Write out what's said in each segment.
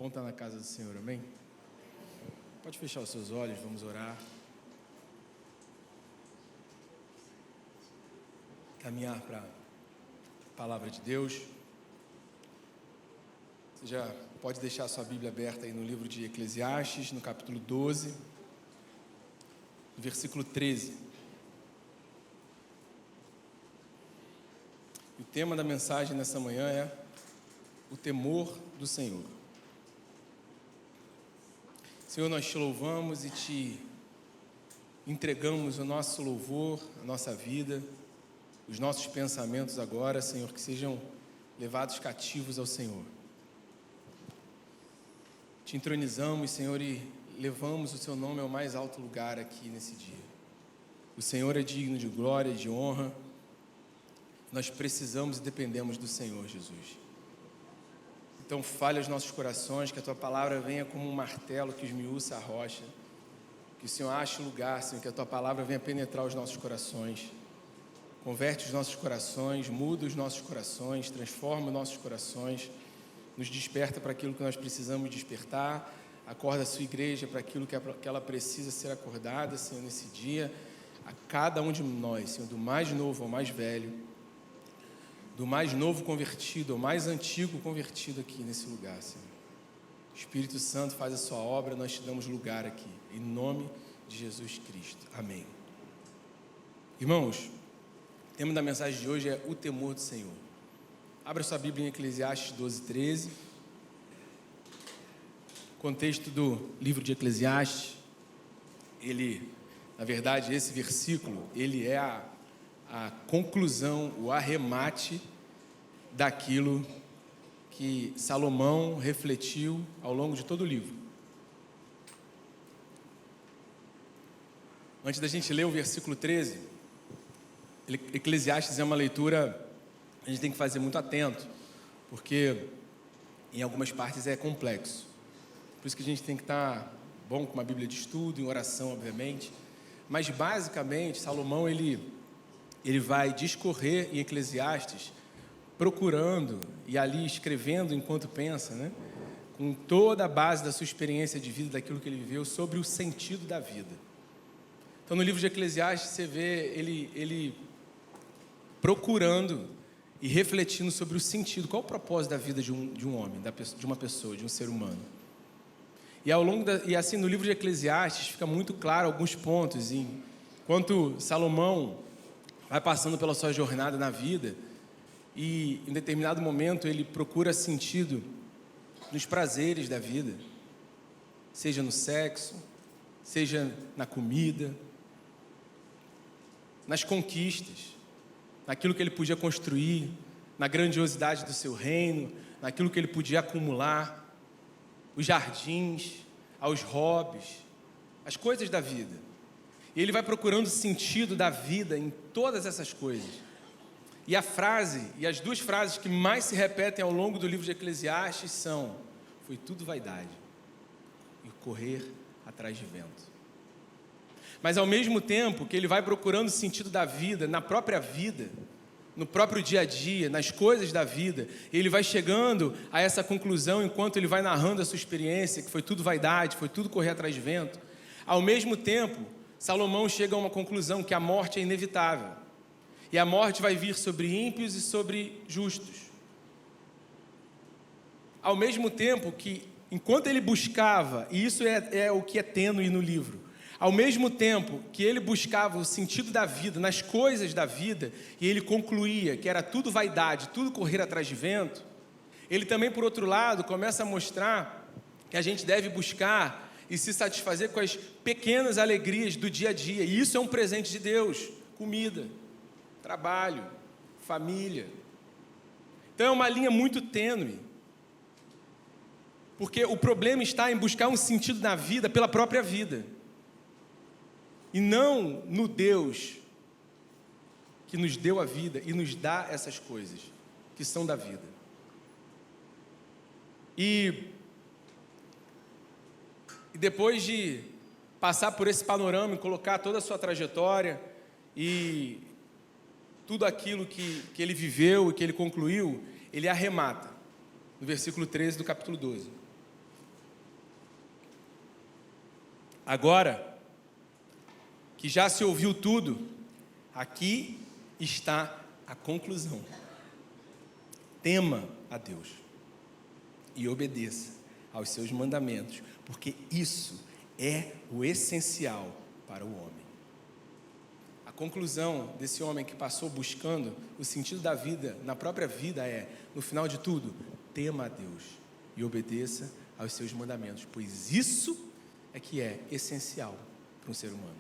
Bom estar na casa do Senhor, amém? Pode fechar os seus olhos, vamos orar. Caminhar para a palavra de Deus. Você já pode deixar a sua Bíblia aberta aí no livro de Eclesiastes, no capítulo 12, no versículo 13. E o tema da mensagem nessa manhã é o temor do Senhor. Senhor, nós te louvamos e te entregamos o nosso louvor, a nossa vida, os nossos pensamentos agora, Senhor, que sejam levados cativos ao Senhor. Te entronizamos, Senhor, e levamos o Seu nome ao mais alto lugar aqui nesse dia. O Senhor é digno de glória e de honra. Nós precisamos e dependemos do Senhor, Jesus. Então fale aos nossos corações, que a Tua palavra venha como um martelo que esmiuça a rocha. Que o Senhor ache lugar, Senhor, que a Tua palavra venha penetrar os nossos corações. Converte os nossos corações, muda os nossos corações, transforma os nossos corações, nos desperta para aquilo que nós precisamos despertar, acorda a Sua igreja para aquilo que ela precisa ser acordada, Senhor, nesse dia, a cada um de nós, Senhor, do mais novo ao mais velho, do mais novo convertido ao mais antigo convertido aqui nesse lugar, Senhor. O Espírito Santo faz a Sua obra, nós te damos lugar aqui, em nome de Jesus Cristo. Amém. Irmãos, o tema da mensagem de hoje é o temor do Senhor. Abra sua Bíblia em Eclesiastes 12, 13. O contexto do livro de Eclesiastes, na verdade, esse versículo, ele é a conclusão, o arremate daquilo que Salomão refletiu ao longo de todo o livro. Antes da gente ler o versículo 13, Eclesiastes é uma leitura a gente tem que fazer muito atento, porque em algumas partes é complexo. Por isso que a gente tem que estar bom com uma Bíblia de estudo, em oração, obviamente. Mas basicamente, Salomão ele vai discorrer em Eclesiastes, procurando e ali escrevendo enquanto pensa, né? Com toda a base da sua experiência de vida, daquilo que ele viveu, sobre o sentido da vida. Então, no livro de Eclesiastes, você vê ele procurando e refletindo sobre o sentido, qual o propósito da vida de um homem, de uma pessoa, de um ser humano. E assim, no livro de Eclesiastes, fica muito claro alguns pontos, enquanto Salomão vai passando pela sua jornada na vida, e em determinado momento ele procura sentido nos prazeres da vida, seja no sexo, seja na comida, nas conquistas, naquilo que ele podia construir, na grandiosidade do seu reino, naquilo que ele podia acumular, os jardins, aos hobbies, as coisas da vida. E ele vai procurando o sentido da vida em todas essas coisas. E as duas frases que mais se repetem ao longo do livro de Eclesiastes são: foi tudo vaidade e correr atrás de vento. Mas ao mesmo tempo que ele vai procurando o sentido da vida, na própria vida, no próprio dia a dia, nas coisas da vida, ele vai chegando a essa conclusão enquanto ele vai narrando a sua experiência, que foi tudo vaidade, foi tudo correr atrás de vento. Ao mesmo tempo, Salomão chega a uma conclusão que a morte é inevitável. E a morte vai vir sobre ímpios e sobre justos. Ao mesmo tempo que, enquanto ele buscava, e isso é o que é tênue no livro, ao mesmo tempo que ele buscava o sentido da vida, nas coisas da vida, e ele concluía que era tudo vaidade, tudo correr atrás de vento, ele também, por outro lado, começa a mostrar que a gente deve buscar e se satisfazer com as pequenas alegrias do dia a dia. E isso é um presente de Deus: comida, trabalho, família. Então é uma linha muito tênue, porque o problema está em buscar um sentido na vida pela própria vida, e não no Deus que nos deu a vida e nos dá essas coisas que são da vida. E depois de passar por esse panorama e colocar toda a sua trajetória e tudo aquilo que ele viveu e que ele concluiu, ele arremata no versículo 13 do capítulo 12. Agora que já se ouviu tudo, aqui está a conclusão. Tema a Deus e obedeça aos seus mandamentos, porque isso é o essencial para o homem. A conclusão desse homem que passou buscando o sentido da vida, na própria vida, no final de tudo, tema a Deus e obedeça aos seus mandamentos, pois isso é que é essencial para um ser humano.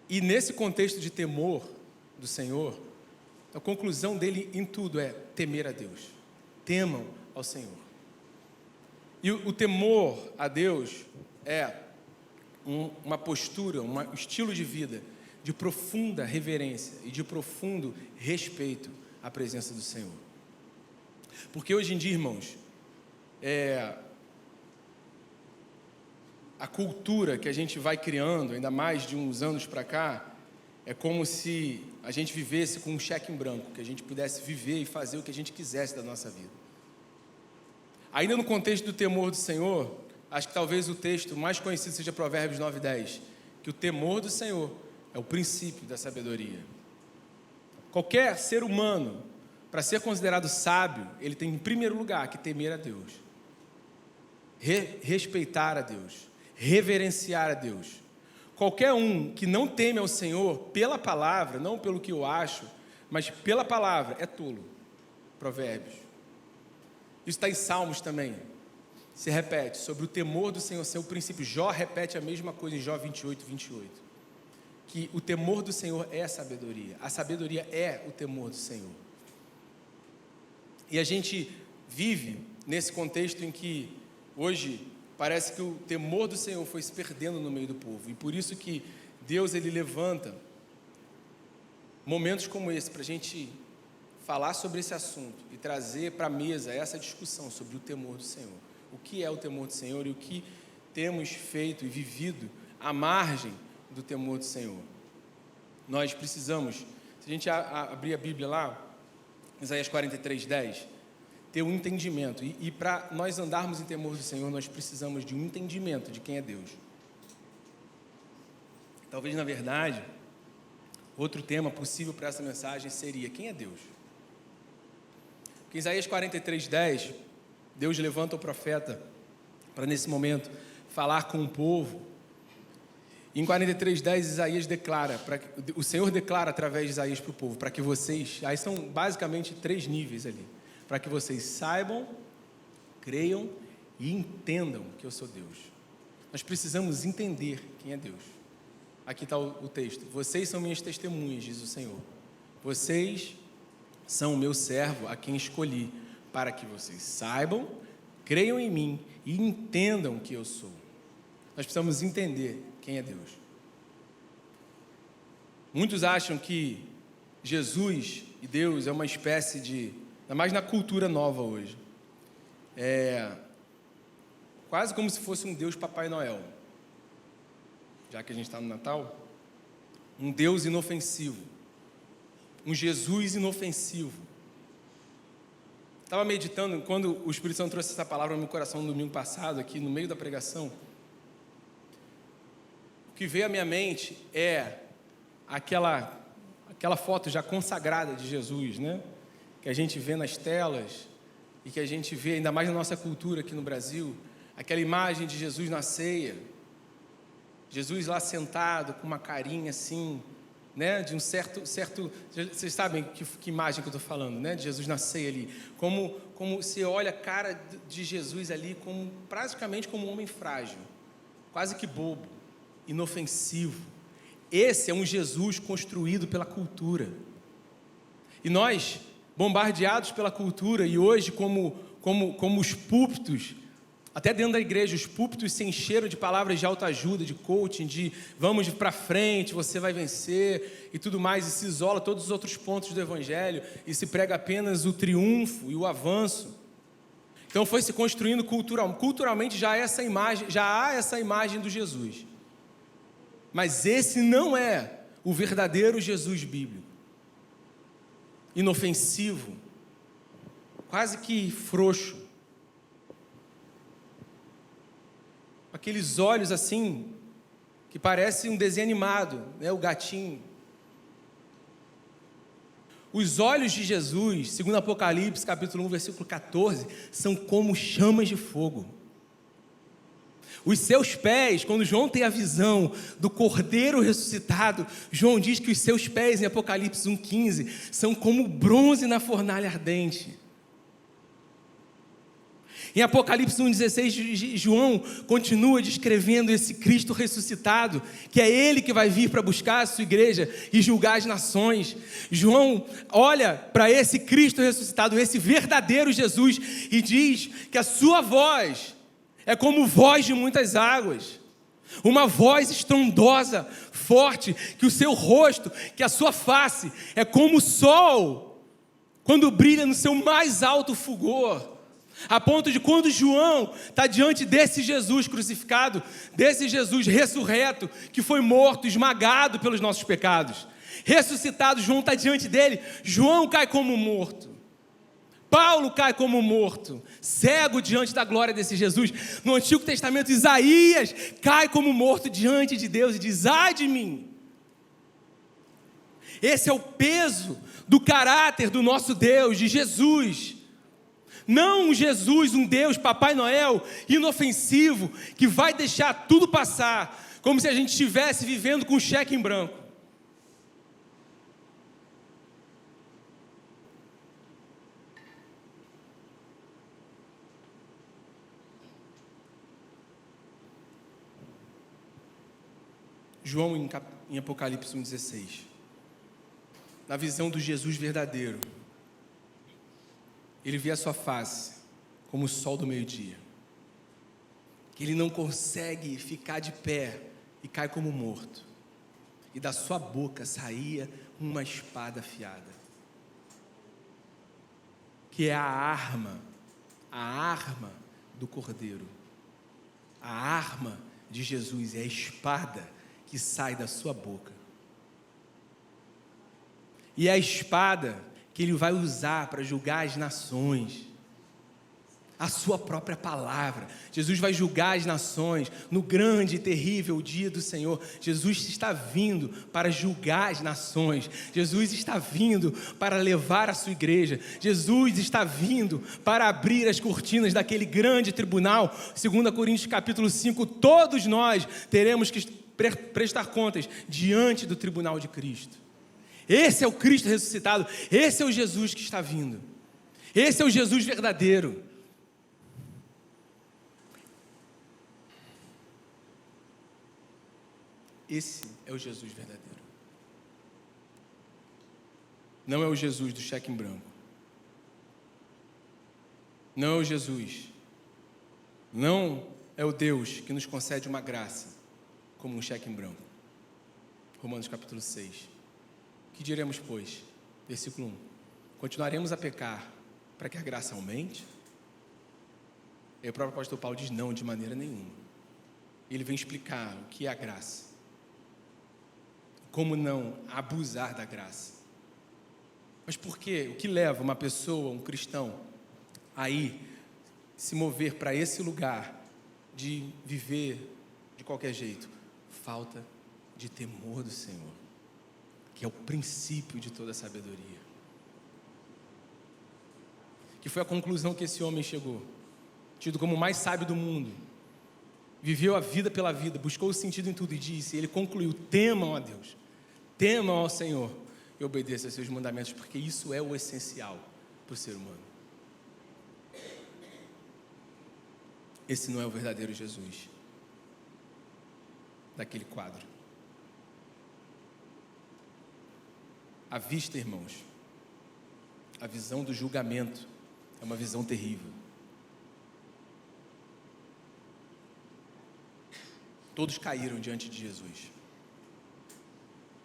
E nesse contexto de temor do Senhor, a conclusão dele em tudo é temer a Deus. Temam ao Senhor. E o temor a Deus é uma postura, um estilo de vida de profunda reverência e de profundo respeito à presença do Senhor. Porque hoje em dia, irmãos, a cultura que a gente vai criando, ainda mais de uns anos para cá, é como se a gente vivesse com um cheque em branco, que a gente pudesse viver e fazer o que a gente quisesse da nossa vida. Ainda no contexto do temor do Senhor, acho que talvez o texto mais conhecido seja Provérbios 9:10, que o temor do Senhor é o princípio da sabedoria. Qualquer ser humano, para ser considerado sábio, ele tem em primeiro lugar que temer a Deus, respeitar a Deus, reverenciar a Deus. Qualquer um que não teme ao Senhor pela palavra, não pelo que eu acho, mas pela palavra, é tolo. Provérbios. Isso está em Salmos também. Se repete, sobre o temor do Senhor ser o princípio. Jó repete a mesma coisa em Jó 28:28. Que o temor do Senhor é a sabedoria. A sabedoria é o temor do Senhor. E a gente vive nesse contexto em que hoje parece que o temor do Senhor foi se perdendo no meio do povo. E por isso que Deus, ele levanta momentos como esse para a gente falar sobre esse assunto e trazer para a mesa essa discussão sobre o temor do Senhor. O que é o temor do Senhor e o que temos feito e vivido à margem do temor do Senhor. Nós precisamos, se a gente abrir a Bíblia lá, Isaías 43:10, ter um entendimento. E para nós andarmos em temor do Senhor, nós precisamos de um entendimento de quem é Deus. Talvez, na verdade, outro tema possível para essa mensagem seria: quem é Deus? Porque em Isaías 43:10, Deus levanta o profeta para, nesse momento, falar com o povo. Em 43:10, Isaías declara, o Senhor declara através de Isaías para o povo, para que vocês, aí são basicamente 3 níveis ali, para que vocês saibam, creiam e entendam que eu sou Deus. Nós precisamos entender quem é Deus. Aqui está o texto: vocês são minhas testemunhas, diz o Senhor. Vocês são o meu servo a quem escolhi, para que vocês saibam, creiam em mim e entendam que eu sou. Nós precisamos entender quem é Deus. Muitos acham que Jesus e Deus é uma espécie de, ainda mais na cultura nova hoje, quase como se fosse um Deus Papai Noel, já que a gente está no Natal, um Deus inofensivo, um Jesus inofensivo. Estava meditando, quando o Espírito Santo trouxe essa palavra no meu coração no domingo passado, aqui no meio da pregação, o que veio à minha mente é aquela foto já consagrada de Jesus, né? Que a gente vê nas telas e que a gente vê ainda mais na nossa cultura aqui no Brasil, aquela imagem de Jesus na ceia, Jesus lá sentado com uma carinha assim, né? De um certo, vocês sabem que imagem que eu estou falando, né? De Jesus na ceia ali, como você olha a cara de Jesus ali como praticamente como um homem frágil, quase que bobo, inofensivo. Esse é um Jesus construído pela cultura. E nós, bombardeados pela cultura, e hoje como os púlpitos, até dentro da igreja, os púlpitos se encheram de palavras de autoajuda, de coaching, de vamos para frente, você vai vencer e tudo mais, e se isola todos os outros pontos do evangelho e se prega apenas o triunfo e o avanço. Então foi se construindo culturalmente já há essa imagem do Jesus. Mas esse não é o verdadeiro Jesus bíblico. Inofensivo, quase que frouxo. aqueles olhos assim, que parece um desenho animado, né? O gatinho. Os olhos de Jesus, segundo Apocalipse, capítulo 1, versículo 14, são como chamas de fogo. Os seus pés, quando João tem a visão do Cordeiro ressuscitado, João diz que os seus pés, em Apocalipse 1,15, são como bronze na fornalha ardente. Em Apocalipse 1,16, João continua descrevendo esse Cristo ressuscitado, que é Ele que vai vir para buscar a sua igreja e julgar as nações. João olha para esse Cristo ressuscitado, esse verdadeiro Jesus, e diz que a sua voz é como voz de muitas águas, uma voz estrondosa, forte, que o seu rosto, que a sua face é como o sol, quando brilha no seu mais alto fulgor. A ponto de quando João está diante desse Jesus crucificado, desse Jesus ressurreto, que foi morto, esmagado pelos nossos pecados, ressuscitado, João está diante dele, João cai como morto, Paulo cai como morto, cego diante da glória desse Jesus. No Antigo Testamento, Isaías cai como morto diante de Deus e diz: ai de mim. Esse é o peso do caráter do nosso Deus, de Jesus. Não um Jesus, um Deus, Papai Noel, inofensivo, que vai deixar tudo passar, como se a gente estivesse vivendo com um cheque em branco. João, em Apocalipse 1,16, na visão do Jesus verdadeiro, ele vê a sua face como o sol do meio-dia, que ele não consegue ficar de pé e cai como morto, e da sua boca saía uma espada afiada, que é a arma do Cordeiro, a arma de Jesus, é a espada que sai da sua boca, e é a espada que ele vai usar para julgar as nações, a sua própria palavra. Jesus vai julgar as nações no grande e terrível dia do Senhor. Jesus está vindo para julgar as nações, Jesus está vindo para levar a sua igreja, Jesus está vindo para abrir as cortinas daquele grande tribunal. 2 Coríntios capítulo 5, todos nós teremos que prestar contas diante do tribunal de Cristo. Esse é o Cristo ressuscitado, esse é o Jesus que está vindo, esse é o Jesus verdadeiro. Esse é o Jesus verdadeiro. Não é o Jesus do cheque em branco. Não é o Jesus. Não é o Deus que nos concede uma graça como um cheque em branco. Romanos capítulo 6. Que diremos, pois? Versículo 1. Continuaremos a pecar para que a graça aumente? E o próprio apóstolo Paulo diz: não, de maneira nenhuma. Ele vem explicar o que é a graça, como não abusar da graça. Mas por quê? O que leva uma pessoa, um cristão, a se mover para esse lugar de viver de qualquer jeito? Falta de temor do Senhor, que é o princípio de toda a sabedoria. Que foi a conclusão que esse homem chegou, tido como o mais sábio do mundo, viveu a vida pela vida, buscou o sentido em tudo e disse, ele concluiu: temam a Deus, temam ao Senhor e obedeçam aos seus mandamentos, porque isso é o essencial para o ser humano. Esse não é o verdadeiro Jesus daquele quadro. A vista, irmãos, a visão do julgamento é uma visão terrível. Todos caíram diante de Jesus,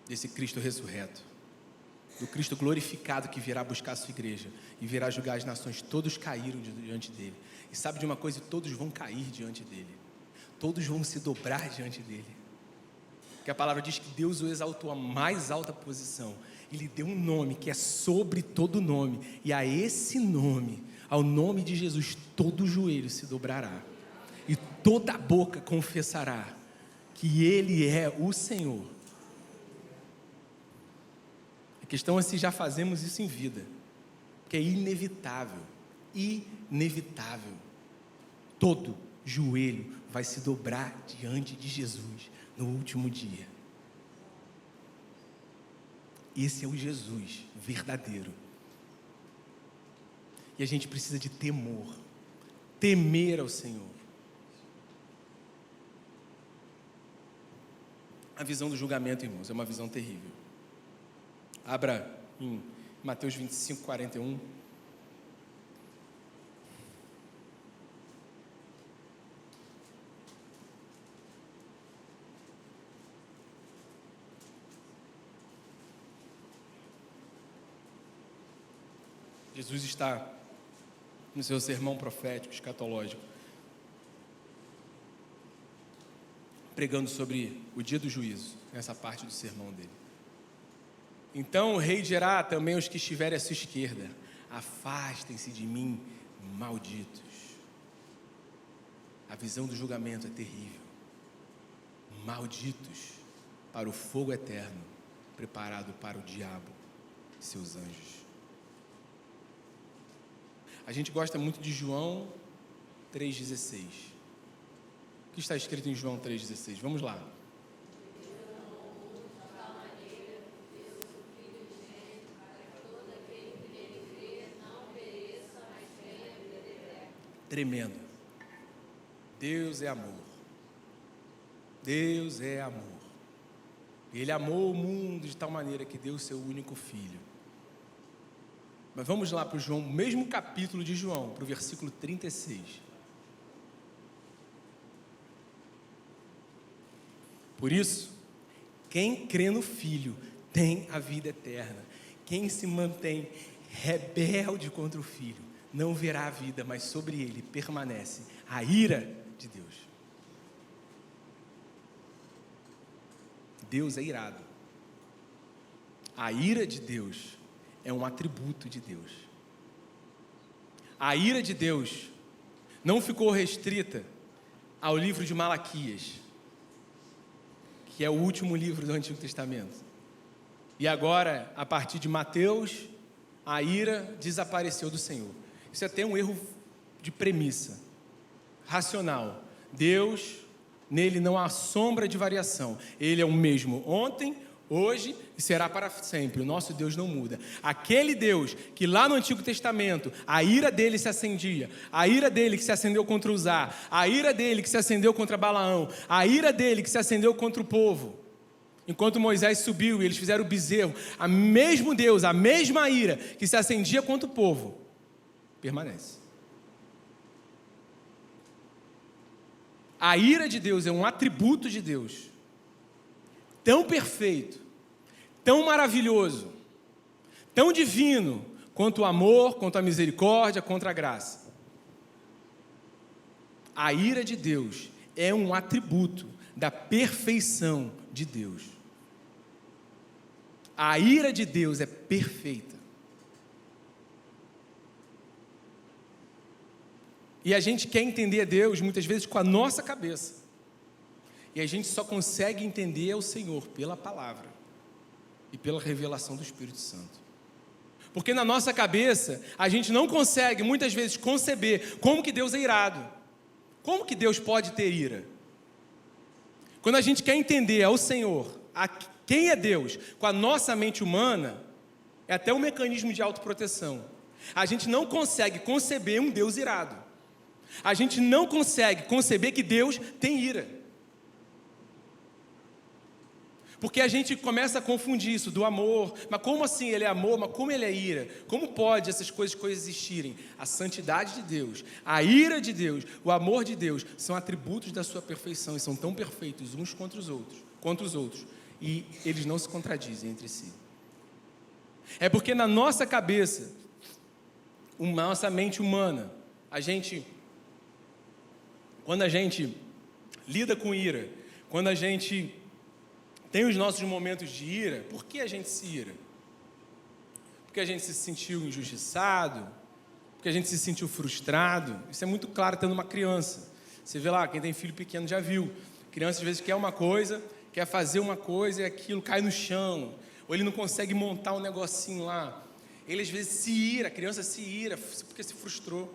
desse Cristo ressurreto, do Cristo glorificado que virá buscar a sua igreja e virá julgar as nações. Todos caíram diante dele. E sabe de uma coisa? Todos vão cair diante dele. Todos vão se dobrar diante dele. Porque a palavra diz que Deus o exaltou à mais alta posição. E lhe deu um nome que é sobre todo nome. E a esse nome, ao nome de Jesus, todo joelho se dobrará. e toda boca confessará que Ele é o Senhor. A questão é se já fazemos isso em vida, porque é inevitável, inevitável. Todo joelho vai se dobrar diante de Jesus no último dia. Esse é o Jesus verdadeiro. E a gente precisa de temor, temer ao Senhor. A visão do julgamento, irmãos, é uma visão terrível. Abra em Mateus 25, 41. Jesus está no seu sermão profético, escatológico, pregando sobre o dia do juízo, nessa parte do sermão dele. Então o rei dirá também aos que estiverem à sua esquerda: afastem-se de mim, malditos. A visão do julgamento é terrível. Malditos para o fogo eterno, preparado para o diabo e seus anjos. A gente gosta muito de João 3,16. O que está escrito em João 3,16? Vamos lá. Tremendo. Deus é amor. Deus é amor. Ele amou o mundo de tal maneira que deu o seu único filho. Mas vamos lá para o João, o mesmo capítulo de João, para o versículo 36. Por isso, quem crê no Filho tem a vida eterna. Quem se mantém rebelde contra o Filho não verá a vida, mas sobre ele permanece a ira de Deus. Deus é irado. A ira de Deus é um atributo de Deus. A ira de Deus não ficou restrita ao livro de Malaquias, que é o último livro do Antigo Testamento. E agora, a partir de Mateus, a ira desapareceu do Senhor. Isso é até um erro de premissa racional. Deus, nele não há sombra de variação. Ele é o mesmo ontem, hoje e será para sempre. O nosso Deus não muda. Aquele Deus que lá no Antigo Testamento a ira dele se acendia, a ira dele que se acendeu contra Uzá, a ira dele que se acendeu contra Balaão, a ira dele que se acendeu contra o povo, enquanto Moisés subiu e eles fizeram o bezerro, a mesmo Deus, a mesma ira que se acendia contra o povo, permanece. A ira de Deus é um atributo de Deus, tão perfeito, tão maravilhoso, tão divino, quanto o amor, quanto a misericórdia, quanto a graça. A ira de Deus é um atributo da perfeição de Deus. A ira de Deus é perfeita. E a gente quer entender Deus, muitas vezes, com a nossa cabeça. E a gente só consegue entender o Senhor pela palavra e pela revelação do Espírito Santo. Porque na nossa cabeça, a gente não consegue, muitas vezes, conceber como que Deus é irado. Como que Deus pode ter ira? Quando a gente quer entender ao Senhor, quem é Deus, com a nossa mente humana, é até um mecanismo de autoproteção. A gente não consegue conceber um Deus irado. A gente não consegue conceber que Deus tem ira. Porque a gente começa a confundir isso do amor. Mas como assim ele é amor? Mas como ele é ira? Como pode essas coisas coexistirem? A santidade de Deus, a ira de Deus, o amor de Deus são atributos da sua perfeição e são tão perfeitos uns contra os outros, e eles não se contradizem entre si. É porque na nossa cabeça, na nossa mente humana, quando a gente lida com ira, quando a gente tem os nossos momentos de ira, por que a gente se ira? Porque a gente se sentiu injustiçado, porque a gente se sentiu frustrado. Isso é muito claro tendo uma criança. Você vê lá, quem tem filho pequeno já viu. Criança às vezes quer uma coisa, quer fazer uma coisa e aquilo cai no chão. Ou ele não consegue montar um negocinho lá. Ele às vezes se ira, a criança se ira porque se frustrou.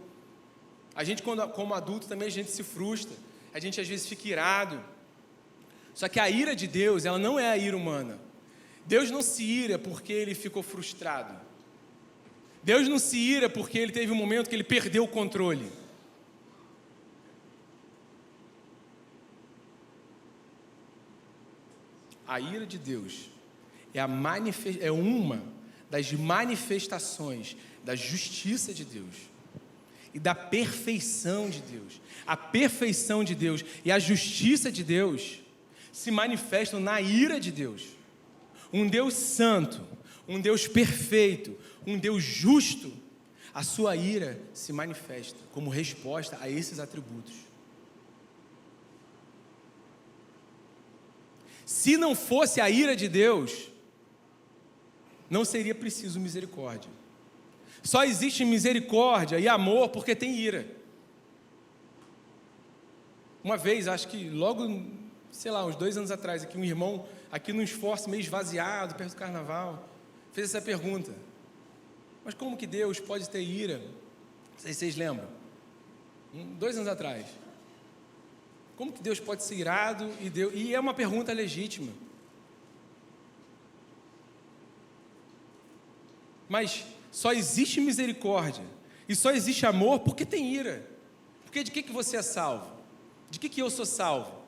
A gente, como adulto, também a gente se frustra. A gente às vezes fica irado. Só que a ira de Deus, ela não é a ira humana. Deus não se ira porque ele ficou frustrado. Deus não se ira porque ele teve um momento que ele perdeu o controle. A ira de Deus é uma das manifestações da justiça de Deus e da perfeição de Deus. A perfeição de Deus e a justiça de Deus se manifestam na ira de Deus. Um Deus santo, um Deus perfeito, um Deus justo, a sua ira se manifesta como resposta a esses atributos. Se não fosse a ira de Deus, não seria preciso misericórdia. Só existe misericórdia e amor porque tem ira. Uma vez, acho que logo, sei lá, uns 2 anos atrás, aqui um irmão, aqui num esforço meio esvaziado, perto do carnaval, fez essa pergunta: mas como que Deus pode ter ira? Não sei se vocês lembram. 2 anos atrás. Como que Deus pode ser irado e é uma pergunta legítima. Mas só existe misericórdia e só existe amor porque tem ira. Porque de que você é salvo? De que eu sou salvo?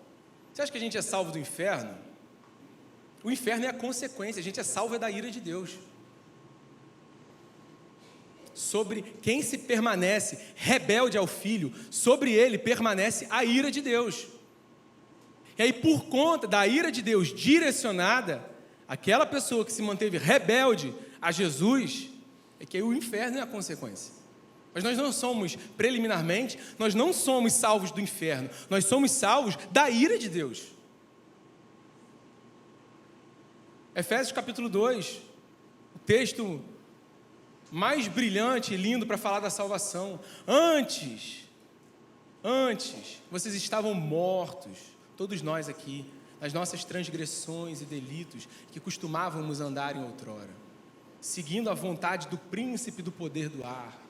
Você acha que a gente é salvo do inferno? O inferno é a consequência, a gente é salvo da ira de Deus. Sobre quem se permanece rebelde ao Filho, sobre ele permanece a ira de Deus. E aí, por conta da ira de Deus direcionada, aquela pessoa que se manteve rebelde a Jesus, é que aí o inferno é a consequência. Mas nós não somos, preliminarmente, nós não somos salvos do inferno, nós somos salvos da ira de Deus. Efésios capítulo 2, o texto mais brilhante e lindo para falar da salvação. Antes, vocês estavam mortos, todos nós aqui, nas nossas transgressões e delitos, que costumávamos andar em outrora, seguindo a vontade do príncipe do poder do ar,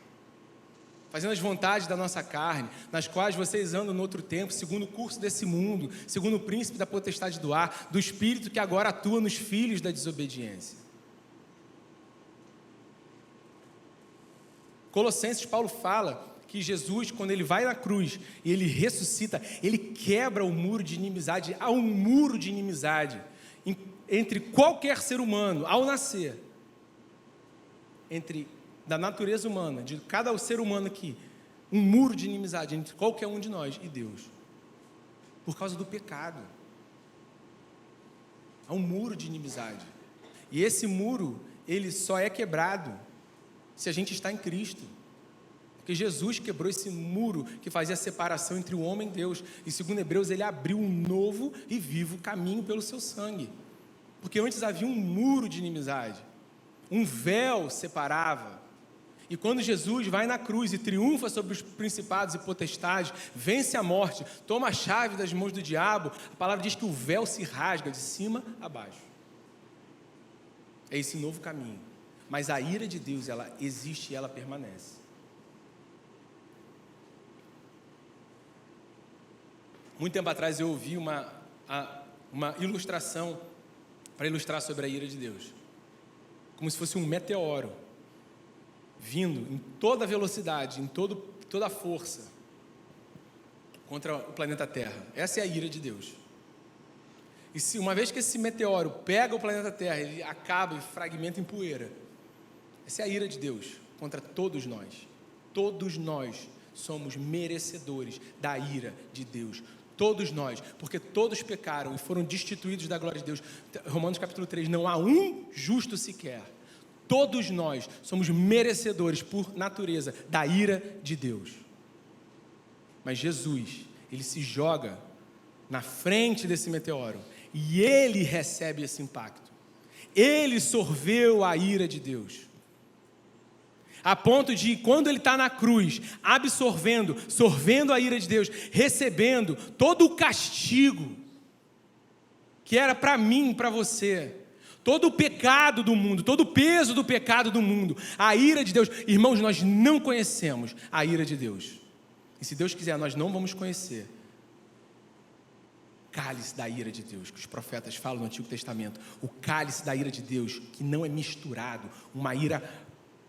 fazendo as vontades da nossa carne, nas quais vocês andam no outro tempo, segundo o curso desse mundo, segundo o príncipe da potestade do ar, do espírito que agora atua nos filhos da desobediência. Colossenses, Paulo fala que Jesus, quando ele vai na cruz e ele ressuscita, ele quebra o muro de inimizade. Há um muro de inimizade entre qualquer ser humano ao nascer, da natureza humana, de cada ser humano aqui, um muro de inimizade entre qualquer um de nós e Deus, por causa do pecado. Há um muro de inimizade, e esse muro, ele só é quebrado se a gente está em Cristo, porque Jesus quebrou esse muro que fazia a separação entre o homem e Deus, e segundo Hebreus, ele abriu um novo e vivo caminho pelo seu sangue, porque antes havia um muro de inimizade, um véu separava, e quando Jesus vai na cruz e triunfa sobre os principados e potestades, vence a morte, toma a chave das mãos do diabo, a palavra diz que o véu se rasga de cima a baixo. É esse novo caminho. Mas a ira de Deus, ela existe e ela permanece. Muito tempo atrás eu ouvi uma ilustração para ilustrar sobre a ira de Deus. Como se fosse um meteoro vindo em toda velocidade, em toda a força contra o planeta Terra. Essa é a ira de Deus. E se uma vez que esse meteoro pega o planeta Terra, ele acaba e fragmenta em poeira. Essa é a ira de Deus contra todos nós. Todos nós somos merecedores da ira de Deus. Todos nós, porque todos pecaram e foram destituídos da glória de Deus. Romanos capítulo 3, não há um justo sequer. Todos nós somos merecedores, por natureza, da ira de Deus. Mas Jesus, ele se joga na frente desse meteoro e ele recebe esse impacto. Ele sorveu a ira de Deus. A ponto de, quando ele está na cruz, sorvendo a ira de Deus, recebendo todo o castigo que era para mim, para você, todo o pecado do mundo, todo o peso do pecado do mundo, a ira de Deus. Irmãos, nós não conhecemos a ira de Deus. E se Deus quiser, nós não vamos conhecer. Cálice da ira de Deus, que os profetas falam no Antigo Testamento. O cálice da ira de Deus, que não é misturado, uma ira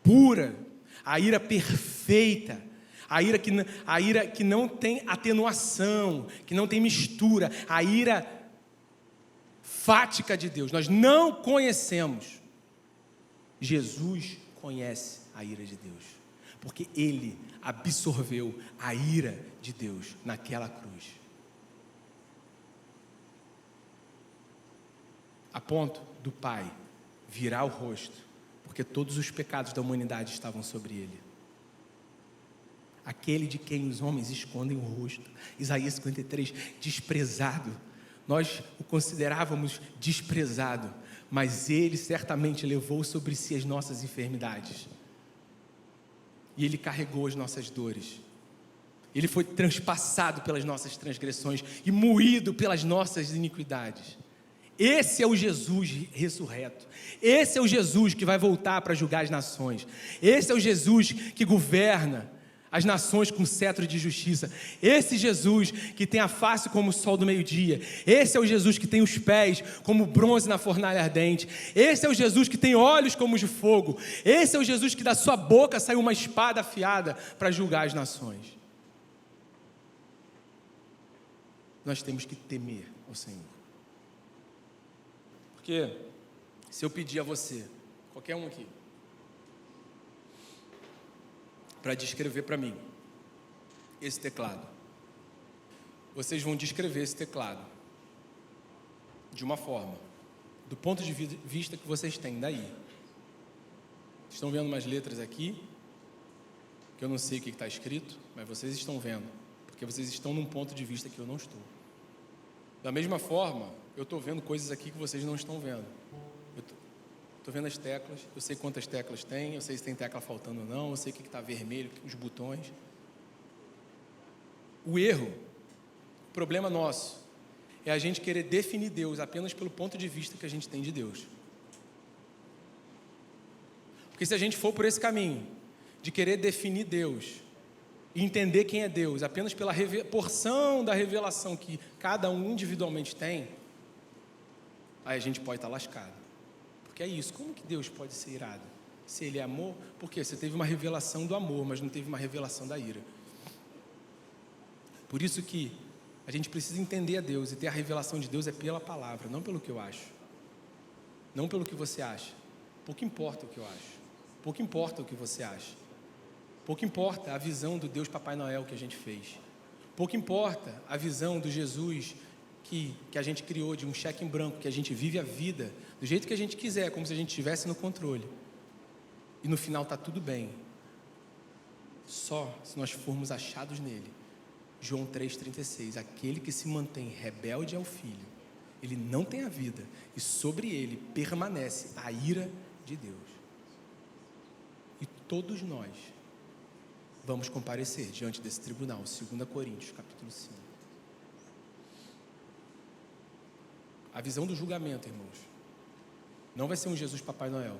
pura, a ira perfeita, a ira que não tem atenuação, que não tem mistura, a ira fática de Deus. Nós não conhecemos. Jesus conhece a ira de Deus, porque Ele absorveu a ira de Deus naquela cruz. A ponto do Pai virar o rosto, porque todos os pecados da humanidade estavam sobre Ele. Aquele de quem os homens escondem o rosto. Isaías 53, desprezado. Nós o considerávamos desprezado, mas Ele certamente levou sobre si as nossas enfermidades. E Ele carregou as nossas dores. Ele foi transpassado pelas nossas transgressões e moído pelas nossas iniquidades. Esse é o Jesus ressurreto. Esse é o Jesus que vai voltar para julgar as nações. Esse é o Jesus que governa as nações com cetro de justiça. Esse Jesus que tem a face como o sol do meio-dia. Esse é o Jesus que tem os pés como bronze na fornalha ardente. Esse é o Jesus que tem olhos como os de fogo. Esse é o Jesus que da sua boca saiu uma espada afiada para julgar as nações. Nós temos que temer ao Senhor. Porque se eu pedir a você, qualquer um aqui, para descrever para mim esse teclado, vocês vão descrever esse teclado de uma forma, do ponto de vista que vocês têm daí. Estão vendo umas letras aqui, que eu não sei o que está escrito, mas vocês estão vendo, porque vocês estão num ponto de vista que eu não estou. Da mesma forma, eu estou vendo coisas aqui que vocês não estão vendo. Eu estou vendo as teclas, eu sei quantas teclas tem, eu sei se tem tecla faltando ou não, eu sei o que está vermelho, os botões. O erro, o problema nosso, é a gente querer definir Deus apenas pelo ponto de vista que a gente tem de Deus. Porque se a gente for por esse caminho, de querer definir Deus, e entender quem é Deus apenas pela porção da revelação que cada um individualmente tem, aí a gente pode estar lascado. Porque é isso, como que Deus pode ser irado? Se Ele é amor, por quê? Você teve uma revelação do amor, mas não teve uma revelação da ira. Por isso que a gente precisa entender a Deus, e ter a revelação de Deus é pela palavra, não pelo que eu acho, não pelo que você acha. Pouco importa o que eu acho, pouco importa o que você acha. Pouco importa a visão do Deus Papai Noel que a gente fez. Pouco importa a visão do Jesus que a gente criou, de um cheque em branco, que a gente vive a vida do jeito que a gente quiser, como se a gente estivesse no controle. E no final está tudo bem. Só se nós formos achados nele. João 3,36, aquele que se mantém rebelde ao Filho, ele não tem a vida, e sobre ele permanece a ira de Deus. E todos nós vamos comparecer diante desse tribunal, 2 Coríntios, capítulo 5. A visão do julgamento, irmãos, não vai ser um Jesus Papai Noel.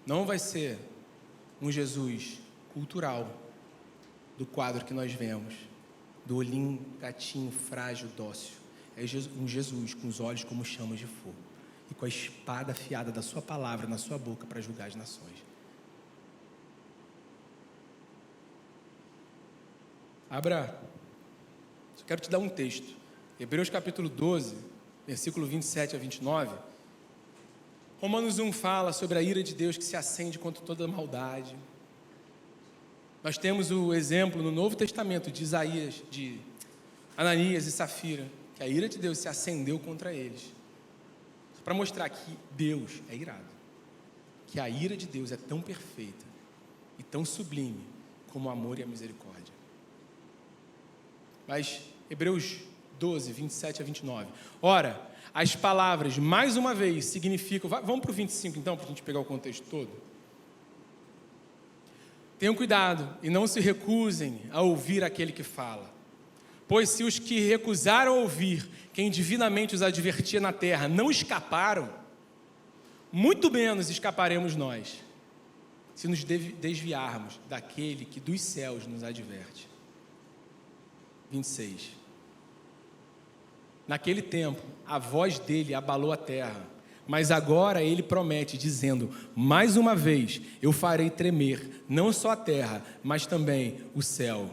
Não vai ser um Jesus cultural, do quadro que nós vemos, do olhinho, gatinho, frágil, dócil. É um Jesus com os olhos como chamas de fogo e com a espada afiada da sua palavra na sua boca para julgar as nações. Abra, só quero te dar um texto. Hebreus capítulo 12, versículo 27 a 29. Romanos 1 fala sobre a ira de Deus que se acende contra toda maldade. Nós temos o exemplo no Novo Testamento de Isaías, de Ananias e Safira, que a ira de Deus se acendeu contra eles. Para mostrar que Deus é irado. Que a ira de Deus é tão perfeita e tão sublime como o amor e a misericórdia. Mas Hebreus 12, 27 a 29. Ora, as palavras, mais uma vez, significam... Vamos para o 25 então, para a gente pegar o contexto todo. Tenham cuidado e não se recusem a ouvir aquele que fala. Pois se os que recusaram ouvir quem divinamente os advertia na terra não escaparam, muito menos escaparemos nós, se nos desviarmos daquele que dos céus nos adverte. 26. Naquele tempo, a voz dele abalou a terra, mas agora ele promete, dizendo: mais uma vez eu farei tremer, não só a terra, mas também o céu.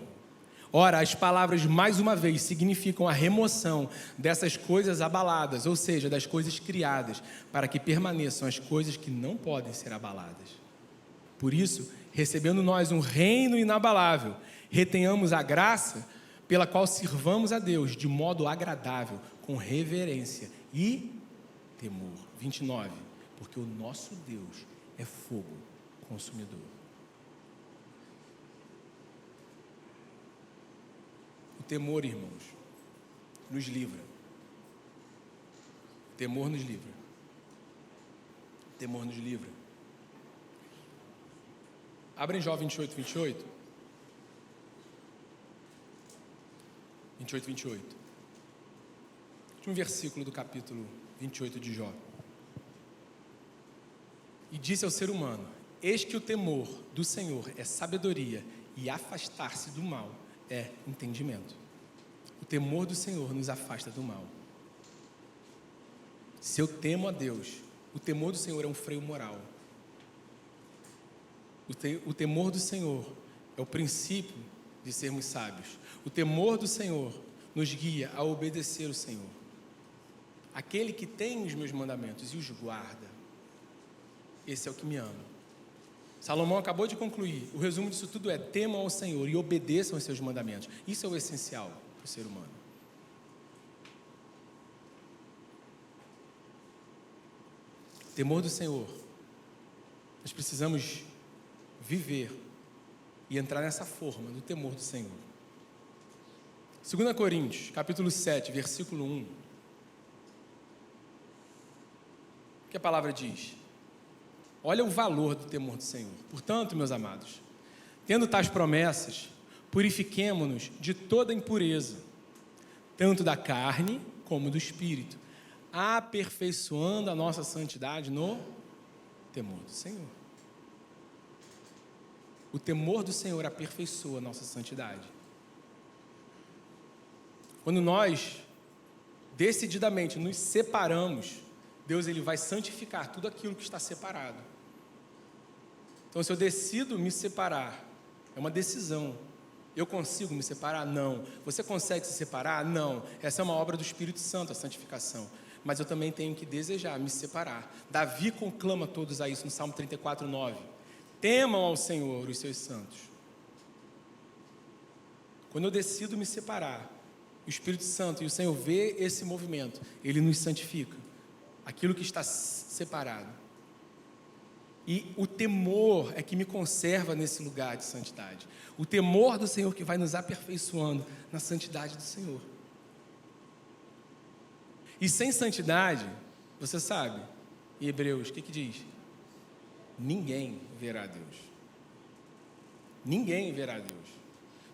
Ora, as palavras mais uma vez significam a remoção dessas coisas abaladas, ou seja, das coisas criadas, para que permaneçam as coisas que não podem ser abaladas. Por isso, recebendo nós um reino inabalável, retenhamos a graça pela qual sirvamos a Deus de modo agradável, com reverência e temor. 29. Porque o nosso Deus é fogo consumidor. O temor, irmãos, nos livra. O temor nos livra. O temor nos livra. Abrem Jó 28, 28. 28, 28. Um versículo do capítulo 28 de Jó. E disse ao ser humano: eis que o temor do Senhor é sabedoria, e afastar-se do mal é entendimento. O temor do Senhor nos afasta do mal. Se eu temo a Deus, o temor do Senhor é um freio moral. O temor do Senhor é o princípio de sermos sábios. O temor do Senhor nos guia a obedecer o Senhor. Aquele que tem os meus mandamentos e os guarda, esse é o que me ama. Salomão acabou de concluir. O resumo disso tudo é: temam ao Senhor e obedeçam aos seus mandamentos. Isso é o essencial para o ser humano. O temor do Senhor. Nós precisamos viver e entrar nessa forma do temor do Senhor. 2 Coríntios, capítulo 7, versículo 1. O que a palavra diz? Olha o valor do temor do Senhor. Portanto, meus amados, tendo tais promessas, purifiquemo-nos de toda impureza, tanto da carne como do espírito, aperfeiçoando a nossa santidade no temor do Senhor. O temor do Senhor aperfeiçoa a nossa santidade. Quando nós decididamente nos separamos, Deus ele vai santificar tudo aquilo que está separado. Então, se eu decido me separar, é uma decisão. Eu consigo me separar? Não. Você consegue se separar? Não. Essa é uma obra do Espírito Santo, a santificação. Mas eu também tenho que desejar me separar. Davi conclama todos a isso no Salmo 34, 9. Temam ao Senhor os seus santos. Quando eu decido me separar, o Espírito Santo e o Senhor vê esse movimento, ele nos santifica. Aquilo que está separado. E o temor é que me conserva nesse lugar de santidade. O temor do Senhor que vai nos aperfeiçoando na santidade do Senhor. E sem santidade, você sabe, em Hebreus, o que diz? Ninguém verá a Deus. Ninguém verá a Deus.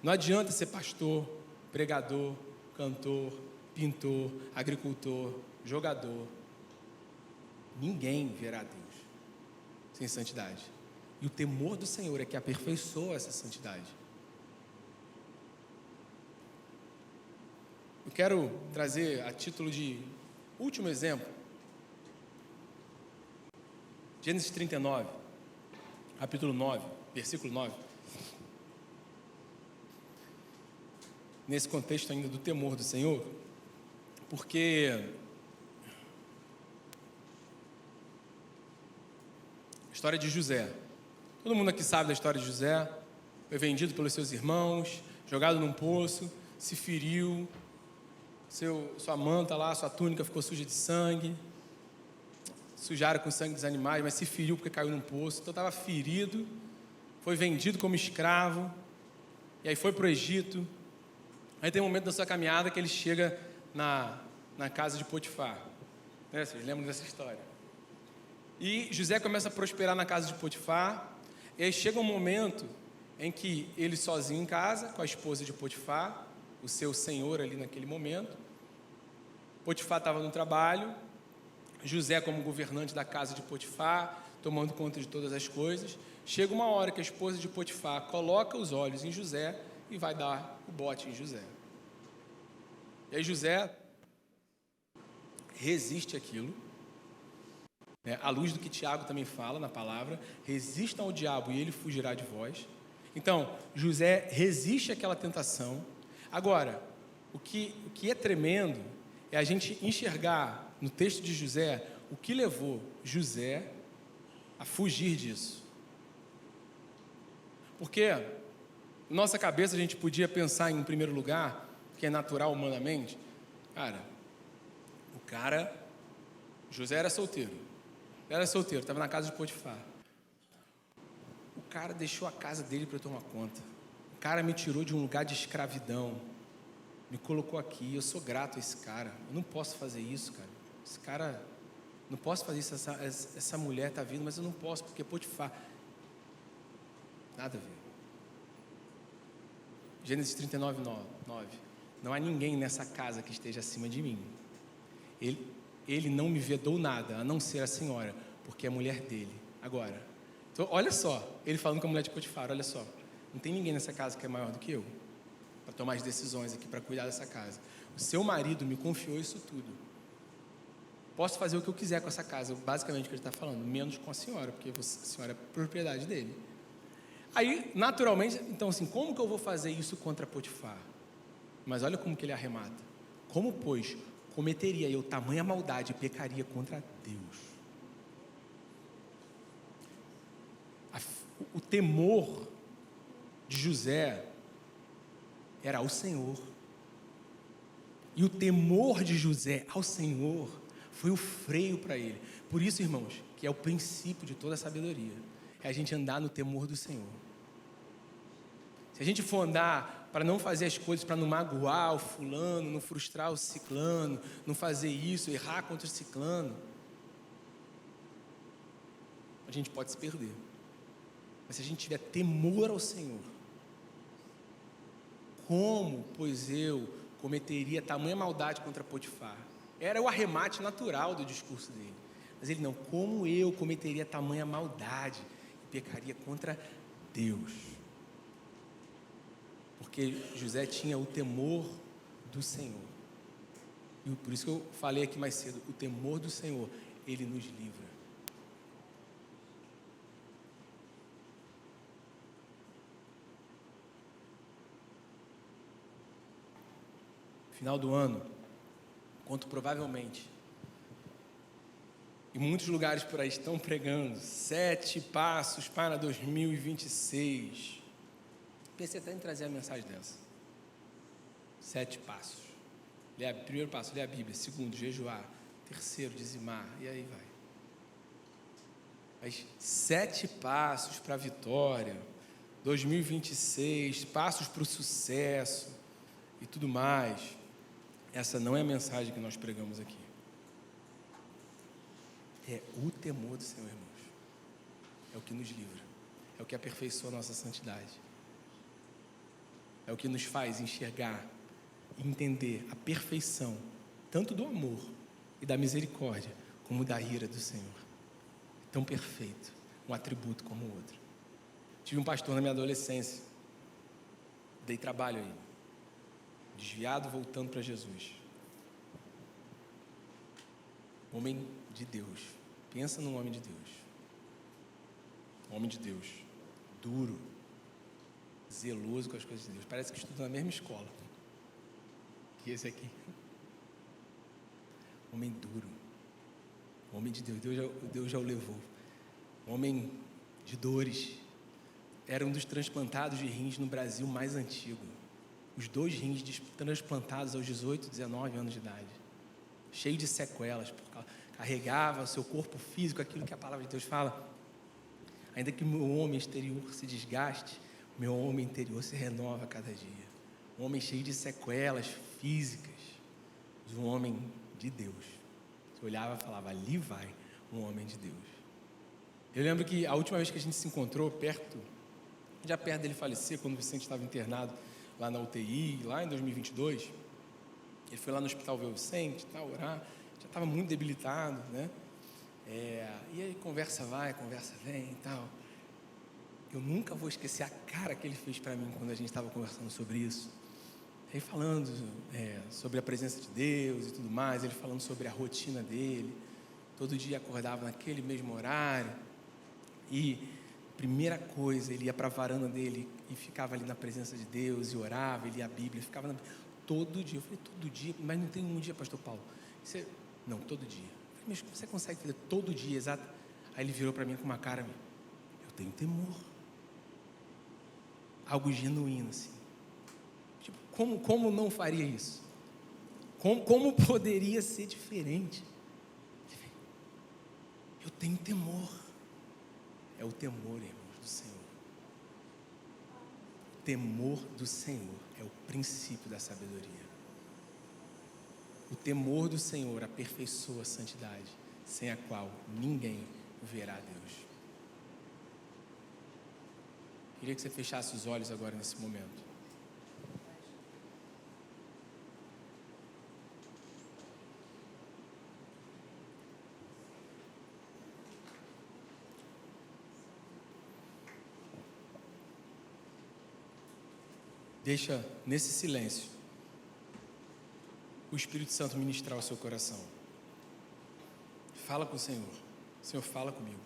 Não adianta ser pastor, pregador, cantor, pintor, agricultor, jogador. Ninguém verá a Deus sem santidade. E o temor do Senhor é que aperfeiçoa essa santidade. Eu quero trazer a título de último exemplo, Gênesis 39, capítulo 9, versículo 9. Nesse contexto ainda do temor do Senhor, porque a história de José. Todo mundo aqui sabe da história de José. Foi vendido pelos seus irmãos, jogado num poço, se feriu, sua manta lá, sua túnica ficou suja de sangue, sujaram com o sangue dos animais, mas se feriu porque caiu num poço. Então estava ferido, foi vendido como escravo, e aí foi para o Egito. Aí tem um momento da sua caminhada que ele chega na casa de Potifar. Vocês lembram dessa história? E José começa a prosperar na casa de Potifar, e aí chega um momento em que ele sozinho em casa, com a esposa de Potifar, o seu senhor ali naquele momento. Potifar estava no trabalho, José como governante da casa de Potifar, tomando conta de todas as coisas. Chega uma hora que a esposa de Potifar coloca os olhos em José e vai dar o bote em José. E aí José resiste àquilo, né? À luz do que Tiago também fala na palavra, resistam ao diabo e ele fugirá de vós. Então, José resiste àquela tentação. Agora, o que é tremendo é a gente enxergar no texto de José o que levou José a fugir disso. Porque na nossa cabeça a gente podia pensar em primeiro lugar, que é natural humanamente, José era solteiro, estava na casa de Potifar. O cara deixou a casa dele para eu tomar conta. O cara me tirou de um lugar de escravidão, me colocou aqui, eu sou grato a esse cara. Eu não posso fazer isso, cara. Esse cara, não posso fazer isso, essa mulher está vindo, mas eu não posso, porque Potifar. Nada a ver. Gênesis 39, 9. Não há ninguém nessa casa que esteja acima de mim. Ele não me vedou nada, a não ser a senhora, porque é mulher dele. Agora, então, olha só, ele falando com a mulher de Potifar, olha só, não tem ninguém nessa casa que é maior do que eu, para tomar as decisões aqui, para cuidar dessa casa. O seu marido me confiou isso tudo. Posso fazer o que eu quiser com essa casa, basicamente o que ele está falando, menos com a senhora, porque a senhora é propriedade dele. Aí, naturalmente, então assim, como que eu vou fazer isso contra Potifar? Mas olha como que ele arremata. Como, pois, cometeria eu tamanha maldade e pecaria contra Deus? O temor de José era ao Senhor. E o temor de José ao Senhor foi o freio para ele. Por isso, irmãos, que é o princípio de toda a sabedoria, é a gente andar no temor do Senhor. Se a gente for andar para não fazer as coisas, para não magoar o fulano, não frustrar o ciclano, não fazer isso, errar contra o ciclano, a gente pode se perder. Mas se a gente tiver temor ao Senhor, como, pois eu cometeria tamanha maldade contra Potifar? Era o arremate natural do discurso dele. Mas ele não, como eu cometeria tamanha maldade e pecaria contra Deus? Porque José tinha o temor do Senhor. E por isso que eu falei aqui mais cedo, o temor do Senhor, ele nos livra. Final do ano, enquanto provavelmente em muitos lugares por aí estão pregando 7 passos para 2026. Pensei até em trazer a mensagem dessa. 7 passos. Primeiro passo, ler a Bíblia. Segundo, jejuar. Terceiro, dizimar. E aí vai. Mas 7 passos para a vitória. 2026, passos para o sucesso e tudo mais. Essa não é a mensagem que nós pregamos aqui. É o temor do Senhor, irmãos. É o que nos livra. É o que aperfeiçoa a nossa santidade. É o que nos faz enxergar e entender a perfeição, tanto do amor e da misericórdia, como da ira do Senhor. Tão perfeito, um atributo como o outro. Tive um pastor na minha adolescência, dei trabalho a ele, desviado voltando para Jesus. Homem de Deus, pensa num homem de Deus. Homem de Deus, duro, zeloso com as coisas de Deus. Parece que estuda na mesma escola que esse aqui. Homem duro, homem de Deus. Deus já o levou. Homem de dores. Era um dos transplantados de rins no Brasil mais antigo. Os 2 rins transplantados aos 18, 19 anos de idade. Cheio de sequelas. Carregava o seu corpo físico, aquilo que a palavra de Deus fala. Ainda que o meu homem exterior se desgaste, meu homem interior se renova a cada dia. Um homem cheio de sequelas físicas, mas um homem de Deus. Você olhava e falava, ali vai um homem de Deus. Eu lembro que a última vez que a gente se encontrou perto já perto dele falecer, quando o Vicente estava internado lá na UTI, lá em 2022, ele foi lá no hospital ver o Vicente, tal, orar, já estava muito debilitado, né? E aí conversa vai, conversa vem e tal. Eu nunca vou esquecer a cara que ele fez para mim quando a gente estava conversando sobre isso. Ele falando sobre a presença de Deus e tudo mais, ele falando sobre a rotina dele, todo dia acordava naquele mesmo horário, e primeira coisa, ele ia para a varanda dele e ficava ali na presença de Deus, e orava, ele lia a Bíblia, ficava todo dia. Eu falei, todo dia? Mas não tem um dia, pastor Paulo. Não, todo dia. Eu falei, mas você consegue fazer todo dia, exato? Aí ele virou para mim com uma cara, eu tenho temor. Algo genuíno, assim. Tipo, como não faria isso? Como poderia ser diferente? Eu tenho temor. É o temor, irmãos, do Senhor. O temor do Senhor é o princípio da sabedoria. O temor do Senhor aperfeiçoa a santidade, sem a qual ninguém verá Deus. Queria que você fechasse os olhos agora nesse momento. Deixa nesse silêncio o Espírito Santo ministrar o seu coração. Fala com o Senhor. Senhor, fala comigo.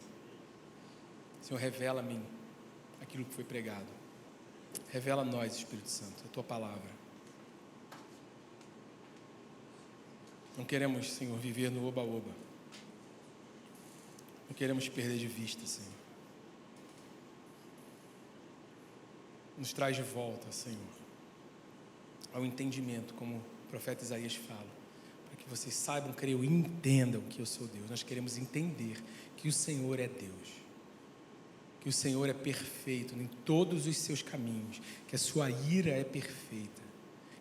Senhor, revela a mim aquilo que foi pregado. Revela a nós, Espírito Santo, a tua palavra. Não queremos, Senhor, viver no oba-oba. Não queremos perder de vista, Senhor. Nos traz de volta, Senhor, ao entendimento, como o profeta Isaías fala, para que vocês saibam, creiam e entendam que eu sou Deus. Nós queremos entender que o Senhor é Deus, que o Senhor é perfeito em todos os seus caminhos, que a sua ira é perfeita,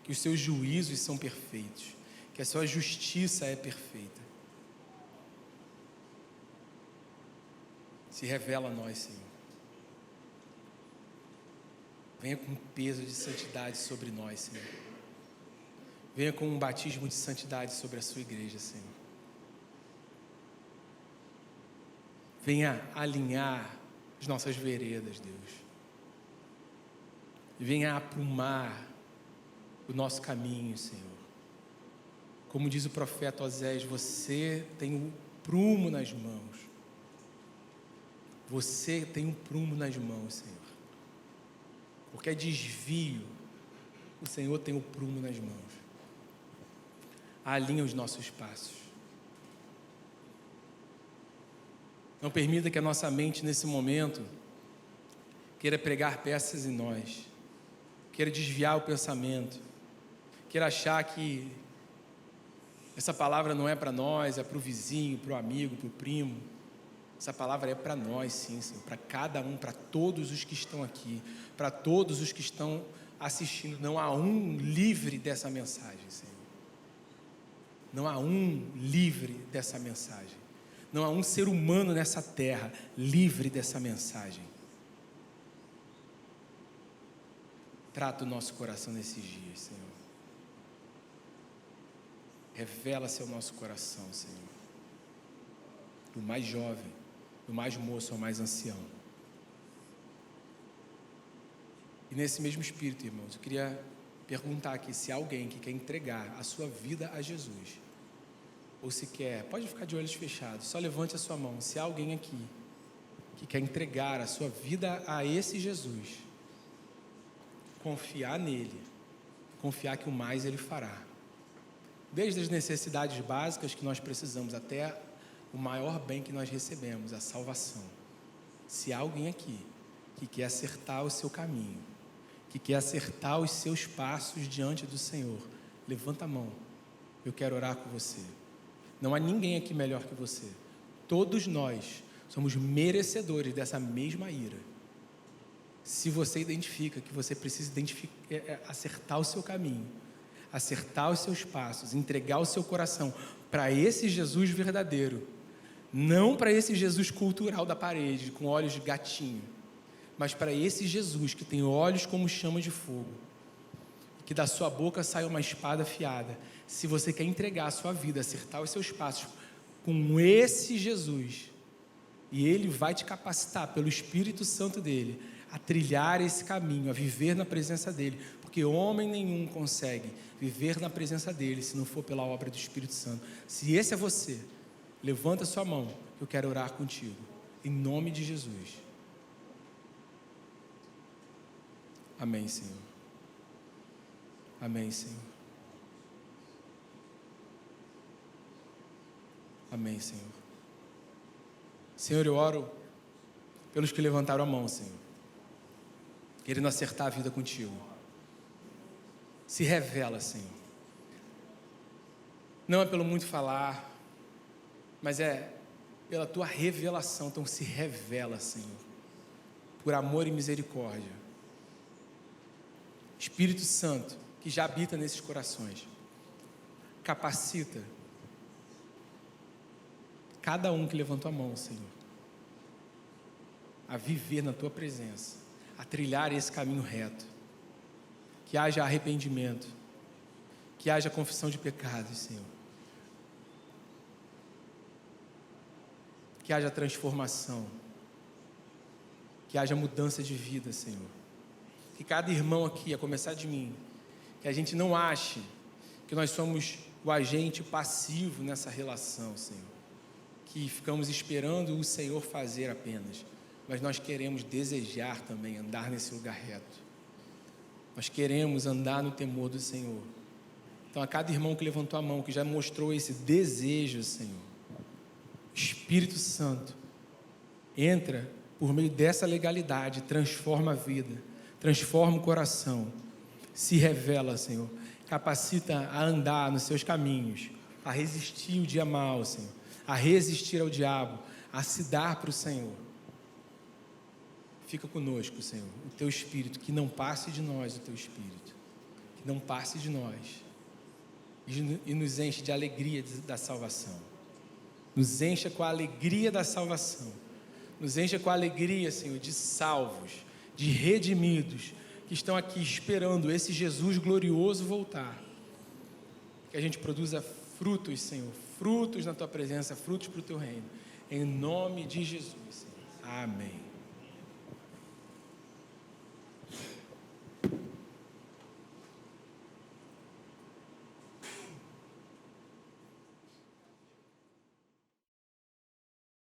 que os seus juízos são perfeitos, que a sua justiça é perfeita. Se revela a nós, Senhor. Venha com um peso de santidade sobre nós, Senhor. Venha com um batismo de santidade sobre a sua igreja, Senhor. Venha alinhar as nossas veredas, Deus. Venha aprumar o nosso caminho, Senhor. Como diz o profeta Osés, você tem um prumo nas mãos. Você tem um prumo nas mãos, Senhor. Qualquer desvio, o Senhor tem o prumo nas mãos. Alinha os nossos passos. Não permita que a nossa mente, nesse momento, queira pregar peças em nós, queira desviar o pensamento, queira achar que essa palavra não é para nós, é para o vizinho, para o amigo, para o primo. Essa palavra é para nós, sim, Senhor, para cada um, para todos os que estão aqui, para todos os que estão assistindo. Não há um livre dessa mensagem, Senhor. Não há um livre dessa mensagem. Não há um ser humano nessa terra livre dessa mensagem. Trata o nosso coração nesses dias, Senhor. Revela-se ao nosso coração, Senhor. Do mais jovem, do mais moço ao mais ancião. E nesse mesmo espírito, irmãos, eu queria perguntar aqui se há alguém que quer entregar a sua vida a Jesus, ou se quer, pode ficar de olhos fechados, só levante a sua mão. Se há alguém aqui que quer entregar a sua vida a esse Jesus, confiar nele, confiar que o mais ele fará, desde as necessidades básicas que nós precisamos até o maior bem que nós recebemos, a salvação. Se há alguém aqui que quer acertar o seu caminho, que quer acertar os seus passos diante do Senhor, levanta a mão, eu quero orar com você. Não há ninguém aqui melhor que você. Todos nós somos merecedores dessa mesma ira. Se você identifica que você precisa acertar o seu caminho, acertar os seus passos, entregar o seu coração para esse Jesus verdadeiro, não para esse Jesus cultural da parede, com olhos de gatinho, mas para esse Jesus que tem olhos como chama de fogo, que da sua boca sai uma espada afiada. Se você quer entregar a sua vida, acertar os seus passos com esse Jesus, e Ele vai te capacitar pelo Espírito Santo dEle a trilhar esse caminho, a viver na presença dEle, porque homem nenhum consegue viver na presença dEle se não for pela obra do Espírito Santo. Se esse é você, levanta sua mão, que eu quero orar contigo, em nome de Jesus. Amém, Senhor. Amém, Senhor. Amém, Senhor. Senhor, eu oro pelos que levantaram a mão, Senhor, querendo acertar a vida contigo. Se revela, Senhor. Não é pelo muito falar, mas é pela tua revelação. Então se revela, Senhor, por amor e misericórdia. Espírito Santo, que já habita nesses corações, capacita cada um que levantou a mão, Senhor, a viver na tua presença, a trilhar esse caminho reto, que haja arrependimento, que haja confissão de pecados, Senhor, que haja transformação, que haja mudança de vida, Senhor. Que cada irmão aqui, a começar de mim, que a gente não ache que nós somos o agente passivo nessa relação, Senhor, que ficamos esperando o Senhor fazer apenas, mas nós queremos desejar também andar nesse lugar reto. Nós queremos andar no temor do Senhor. Então, a cada irmão que levantou a mão, que já mostrou esse desejo, Senhor, Espírito Santo, entra por meio dessa legalidade, transforma a vida, transforma o coração, se revela, Senhor, capacita a andar nos seus caminhos, a resistir o dia mau, Senhor, a resistir ao diabo, a se dar para o Senhor. Fica conosco, Senhor, o teu Espírito, que não passe de nós o teu Espírito, que não passe de nós, e nos enche de alegria da salvação, nos encha com a alegria da salvação, nos encha com a alegria, Senhor, de salvos, de redimidos, que estão aqui esperando esse Jesus glorioso voltar, que a gente produza frutos, Senhor, frutos na tua presença, frutos para o teu reino, em nome de Jesus, Senhor. Amém.